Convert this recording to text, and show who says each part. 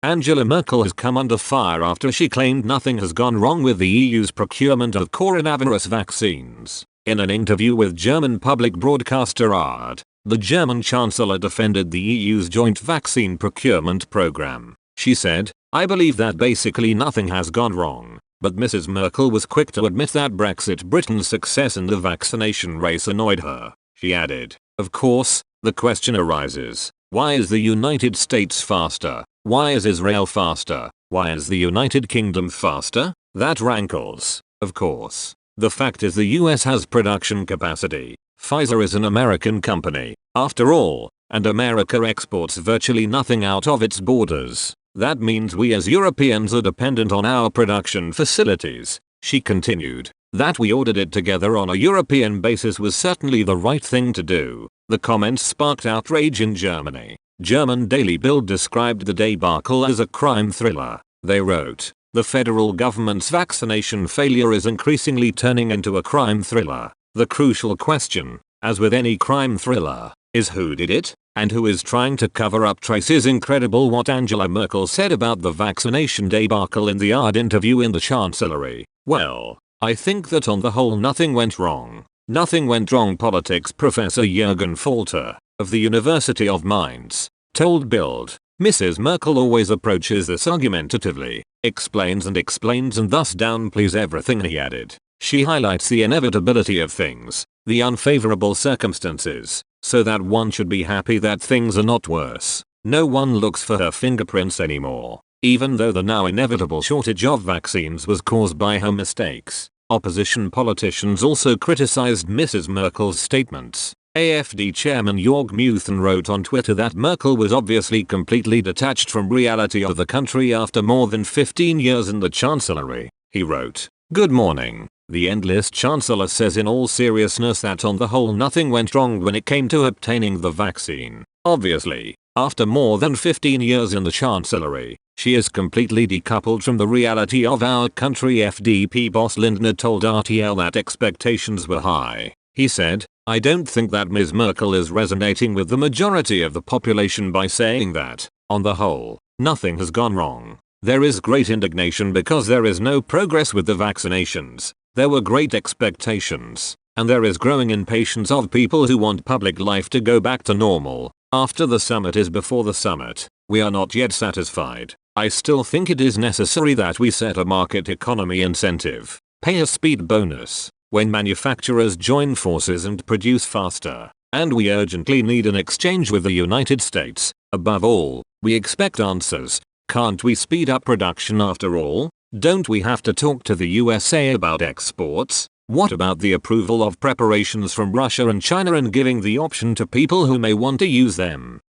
Speaker 1: Angela Merkel has come under fire after she claimed nothing has gone wrong with the EU's procurement of coronavirus vaccines. In an interview with German public broadcaster ARD, the German Chancellor defended the EU's joint vaccine procurement program. She said, "I believe that basically nothing has gone wrong." But Mrs. Merkel was quick to admit that Brexit Britain's success in the vaccination race annoyed her. She added, "Of course, the question arises, why is the United States faster? Why is Israel faster? Why is the United Kingdom faster? That rankles, of course. The fact is the US has production capacity. Pfizer is an American company, after all, and America exports virtually nothing out of its borders. That means we as Europeans are dependent on our production facilities." She continued, "That we ordered it together on a European basis was certainly the right thing to do." The comments sparked outrage in Germany. German Daily Bild described the debacle as a crime thriller. They wrote, "The federal government's vaccination failure is increasingly turning into a crime thriller. The crucial question, as with any crime thriller, is who did it, and who is trying to cover up traces." Incredible what Angela Merkel said about the vaccination debacle in the ARD interview in the Chancellery. "Well, I think that on the whole nothing went wrong. Nothing went wrong." Politics professor Jürgen Falter, of the University of Mainz, told Bild. Mrs. Merkel always approaches this argumentatively, explains and thus downplays everything, he added. She highlights the inevitability of things, the unfavorable circumstances, so that one should be happy that things are not worse. No one looks for her fingerprints anymore, even though the now inevitable shortage of vaccines was caused by her mistakes. Opposition politicians also criticized Mrs. Merkel's statements. AfD chairman Jörg Meuthen wrote on Twitter that Merkel was obviously completely detached from reality of the country after more than 15 years in the Chancellery. He wrote, "Good morning. The endless Chancellor says in all seriousness that on the whole nothing went wrong when it came to obtaining the vaccine. Obviously, after more than 15 years in the Chancellery, she is completely decoupled from the reality of our country." FDP boss Lindner told RTL that expectations were high. He said, "I don't think that Ms. Merkel is resonating with the majority of the population by saying that, on the whole, nothing has gone wrong. There is great indignation because there is no progress with the vaccinations. There were great expectations, and there is growing impatience of people who want public life to go back to normal. After the summit is before the summit. We are not yet satisfied. I still think it is necessary that we set a market economy incentive, pay a speed bonus, when manufacturers join forces and produce faster. And we urgently need an exchange with the United States. Above all, we expect answers. Can't we speed up production after all? Don't we have to talk to the USA about exports? What about the approval of preparations from Russia and China and giving the option to people who may want to use them?